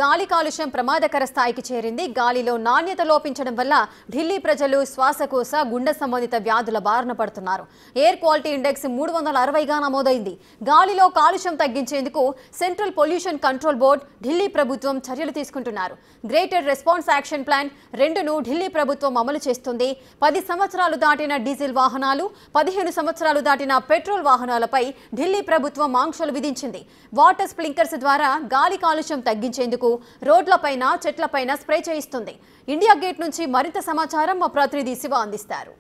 గాలి కాలుష్యం ప్రమాదకర స్థాయికి చేరింది. గాలిలో నాణ్యత లోపించడం వల్ల ఢిల్లీ ప్రజలు శ్వాసకోశ, గుండె సంబంధిత వ్యాధుల బారిన పడుతున్నారు. ఎయిర్ క్వాలిటీ ఇండెక్స్ 360గా నమోదైంది. గాలిలో కాలుష్యం తగ్గించేందుకు central pollution control board, Delhi ప్రభుత్వం చర్యలు తీసుకుంటున్నారు. గ్రేటర్ రెస్పాన్స్ యాక్షన్ ప్లాన్ 2ను ఢిల్లీ ప్రభుత్వం అమలు చేస్తుంది. 10 సంవత్సరాలు దాటిన డీజిల్ వాహనాలు, 15 సంవత్సరాలు దాటిన పెట్రోల్ వాహనాలపై ఢిల్లీ ప్రభుత్వం ఆంక్షలు విధించింది. వాటర్ స్ప్రింక్లర్స్ ద్వారా గాలి కాలుష్యం తగ్గించేందుకు రోడ్లపైన, చెట్లపైన స్ప్రే చేయిస్తుంది. ఇండియా గేట్ నుంచి మరింత సమాచారం మా ప్రతినిధి శివ అందిస్తారు.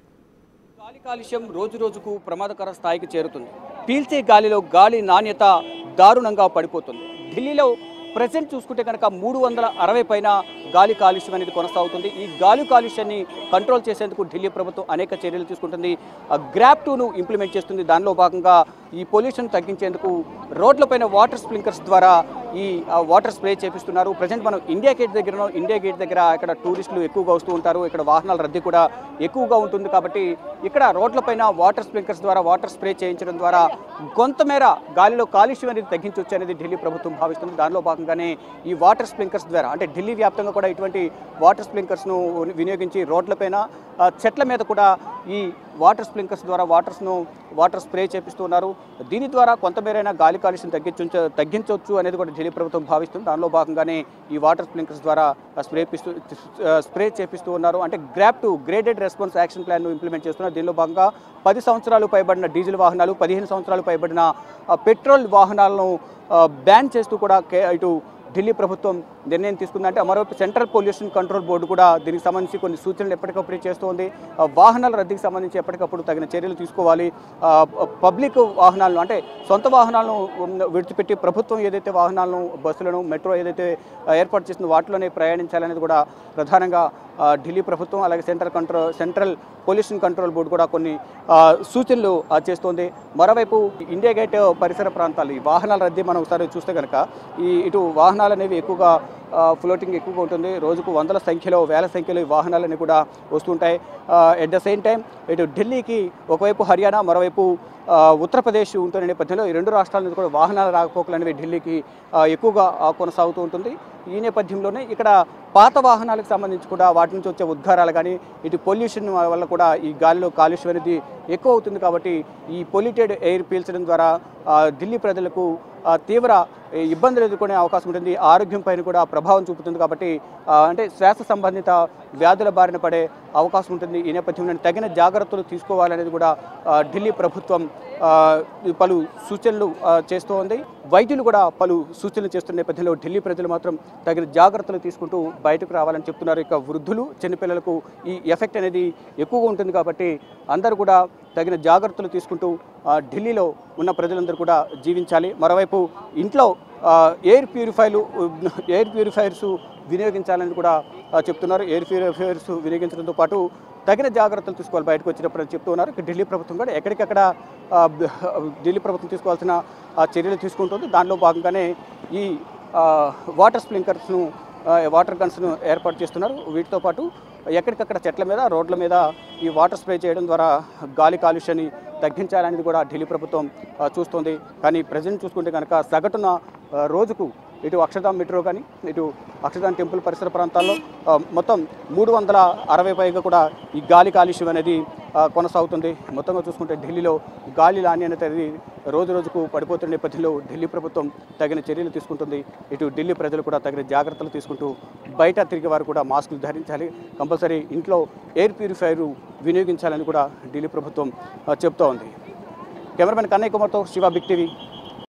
గాలి కాలుష్యం రోజు రోజుకు ప్రమాదకర స్థాయికి చేరుతుంది. పీల్చే గాలిలో గాలి నాణ్యత దారుణంగా పడిపోతుంది. ఢిల్లీలో ప్రెజెంట్ చూసుకుంటే కనుక 360 పైన గాలి కాలుష్యం అనేది కొనసాగుతుంది. ఈ గాలి కాలుష్యాన్ని కంట్రోల్ చేసేందుకు ఢిల్లీ ప్రభుత్వం అనేక చర్యలు తీసుకుంటుంది. గ్రాప్ 2ను ఇంప్లిమెంట్ చేస్తుంది. దానిలో భాగంగా ఈ పొల్యూషన్ తగ్గించేందుకు రోడ్లపైన వాటర్ స్ప్రింక్లర్స్ ద్వారా ఈ వాటర్ స్ప్రే చేపిస్తున్నారు. ప్రజెంట్ మనం ఇండియా గేట్ దగ్గర ఇక్కడ టూరిస్టులు ఎక్కువగా వస్తూ ఉంటారు. ఇక్కడ వాహనాల రద్దీ కూడా ఎక్కువగా ఉంటుంది. కాబట్టి ఇక్కడ రోడ్లపైన వాటర్ స్ప్రింక్లర్స్ ద్వారా వాటర్ స్ప్రే చేయించడం ద్వారా కొంతమేర గాలిలో కాలుష్యం అనేది తగ్గించవచ్చు అనేది ఢిల్లీ ప్రభుత్వం భావిస్తుంది. దానిలో భాగంగానే ఈ వాటర్ స్ప్రింక్లర్స్ ద్వారా అంటే ఢిల్లీ వ్యాప్తంగా కూడా ఇటువంటి వాటర్ స్ప్రింక్లర్స్ను వినియోగించి రోడ్లపైన, చెట్ల మీద కూడా ఈ వాటర్ స్ప్రింక్లర్స్ ద్వారా వాటర్ స్ప్రే చేపిస్తున్నారు. దీని ద్వారా కొంతమేరైనా గాలి కాలుష్యం తగ్గించవచ్చు అనేది కూడా ఢిల్లీ ప్రభుత్వం భావిస్తుంది. దానిలో భాగంగానే ఈ వాటర్ స్ప్రింక్లర్స్ ద్వారా స్ప్రే చేపిస్తూ ఉన్నారు. అంటే గ్రాప్ 2 గ్రేడెడ్ రెస్పాన్స్ యాక్షన్ ప్లాన్ను ఇంప్లిమెంట్ చేస్తున్నారు. దీనిలో భాగంగా 10 సంవత్సరాలు పైబడిన డీజిల్ వాహనాలు, 15 సంవత్సరాలు పైబడిన పెట్రోల్ వాహనాలను బ్యాన్ చేస్తూ కూడా ఇటు ఢిల్లీ ప్రభుత్వం నిర్ణయం తీసుకుందంటే, మరోవైపు సెంట్రల్ పొల్యూషన్ కంట్రోల్ బోర్డు కూడా దీనికి సంబంధించి కొన్ని సూచనలు ఎప్పటికప్పుడు చేస్తోంది. వాహనాల రద్దీకి సంబంధించి ఎప్పటికప్పుడు తగిన చర్యలు తీసుకోవాలి. పబ్లిక్ వాహనాలను అంటే సొంత వాహనాలను విడిచిపెట్టి ప్రభుత్వం ఏదైతే వాహనాలను, బస్సులను, మెట్రో ఏదైతే ఏర్పాటు చేసిందో వాటిలోనే ప్రయాణించాలనేది కూడా ప్రధానంగా ఢిల్లీ ప్రభుత్వం, అలాగే సెంట్రల్ పొల్యూషన్ కంట్రోల్ బోర్డు కూడా కొన్ని సూచనలు చేస్తోంది. మరోవైపు ఇండియా గేట్ పరిసర ప్రాంతాలు ఈ వాహనాల రద్దీ మనం ఒకసారి చూస్తే కనుక ఇటు వాహనాలు అనేవి ఎక్కువగా ఫ్లోటింగ్ ఎక్కువగా ఉంటుంది. రోజుకు వేల సంఖ్యలో ఈ వాహనాలన్నీ కూడా వస్తుంటాయి. ఎట్ ద సేమ్ టైం ఇటు ఢిల్లీకి ఒకవైపు హర్యానా, మరోవైపు ఉత్తరప్రదేశ్ ఉంటున్న నేపథ్యంలో ఈ 2 రాష్ట్రాల నుంచి కూడా వాహనాల రాకపోకలు అనేవి ఢిల్లీకి ఎక్కువగా కొనసాగుతూ ఉంటుంది. ఈ నేపథ్యంలోనే ఇక్కడ పాత వాహనాలకు సంబంధించి కూడా వాటి నుంచి వచ్చే ఉద్గారాలు కానీ, ఇటు పొల్యూషన్ వల్ల కూడా ఈ గాలిలో కాలుష్యం అనేది ఎక్కువ అవుతుంది. కాబట్టి ఈ పొల్యూటెడ్ ఎయిర్ పీల్చడం ద్వారా ఢిల్లీ ప్రజలకు తీవ్ర ఇబ్బందులు ఎదుర్కొనే అవకాశం ఉంటుంది. ఆరోగ్యం పైన కూడా ప్రభావం చూపుతుంది. కాబట్టి అంటే శ్వాస సంబంధిత వ్యాధుల బారిన పడే అవకాశం ఉంటుంది. ఈ నేపథ్యంలో తగిన జాగ్రత్తలు తీసుకోవాలనేది కూడా ఢిల్లీ ప్రభుత్వం పలు సూచనలు చేస్తూ ఉంది. వైద్యులు కూడా పలు సూచనలు చేస్తున్న నేపథ్యంలో ఢిల్లీ ప్రజలు మాత్రం తగిన జాగ్రత్తలు తీసుకుంటూ బయటకు రావాలని చెప్తున్నారు. ఇక వృద్ధులు, చిన్నపిల్లలకు ఈ ఎఫెక్ట్ అనేది ఎక్కువగా ఉంటుంది. కాబట్టి అందరూ కూడా తగిన జాగ్రత్తలు తీసుకుంటూ ఢిల్లీలో ఉన్న ప్రజలందరూ కూడా జీవించాలి. మరోవైపు ఇంట్లో ఎయిర్ ప్యూరిఫైర్స్ వినియోగించాలని కూడా చెప్తున్నారు. ఎయిర్ ప్యూరిఫైర్స్ వినియోగించడంతో పాటు తగిన జాగ్రత్తలు తీసుకోవాలి బయటకు వచ్చినప్పుడు అని చెప్తూ ఉన్నారు. ఢిల్లీ ప్రభుత్వం కూడా ఎక్కడికక్కడ ఢిల్లీ ప్రభుత్వం తీసుకోవాల్సిన చర్యలు తీసుకుంటుంది. దానిలో భాగంగానే ఈ వాటర్ స్ప్రింక్లర్స్ను, వాటర్ గన్స్ను ఏర్పాటు చేస్తున్నారు. వీటితో పాటు ఎక్కడికక్కడ చెట్ల మీద, రోడ్ల మీద ఈ వాటర్ స్ప్రే చేయడం ద్వారా గాలి కాలుష్యాన్ని తగ్గించాలనేది కూడా ఢిల్లీ ప్రభుత్వం చూస్తోంది. కానీ ప్రజెంట్ చూసుకుంటే కనుక సగటున రోజుకు ఇటు అక్షర్ధామ్ మెట్రో కానీ, ఇటు అక్షర్ధామ్ టెంపుల్ పరిసర ప్రాంతాల్లో మొత్తం 360 పైగా కూడా ఈ గాలి కాలుష్యం అనేది కొనసాగుతుంది. మొత్తంగా చూసుకుంటే ఢిల్లీలో గాలి నాణ్యత అనేది రోజు రోజుకు పడిపోతున్న నేపథ్యంలో ఢిల్లీ ప్రభుత్వం తగిన చర్యలు తీసుకుంటుంది. ఇటు ఢిల్లీ ప్రజలు కూడా తగిన జాగ్రత్తలు తీసుకుంటూ బయట తిరిగే వారు కూడా మాస్కులు ధరించాలి. కంపల్సరీ ఇంట్లో ఎయిర్ ప్యూరిఫైర్ వినియోగించాలని కూడా ఢిల్లీ ప్రభుత్వం చెప్తూ ఉంది. కెమెరామెన్ కన్నయ్య కుమార్తో శివ, బిగ్ టీవీ.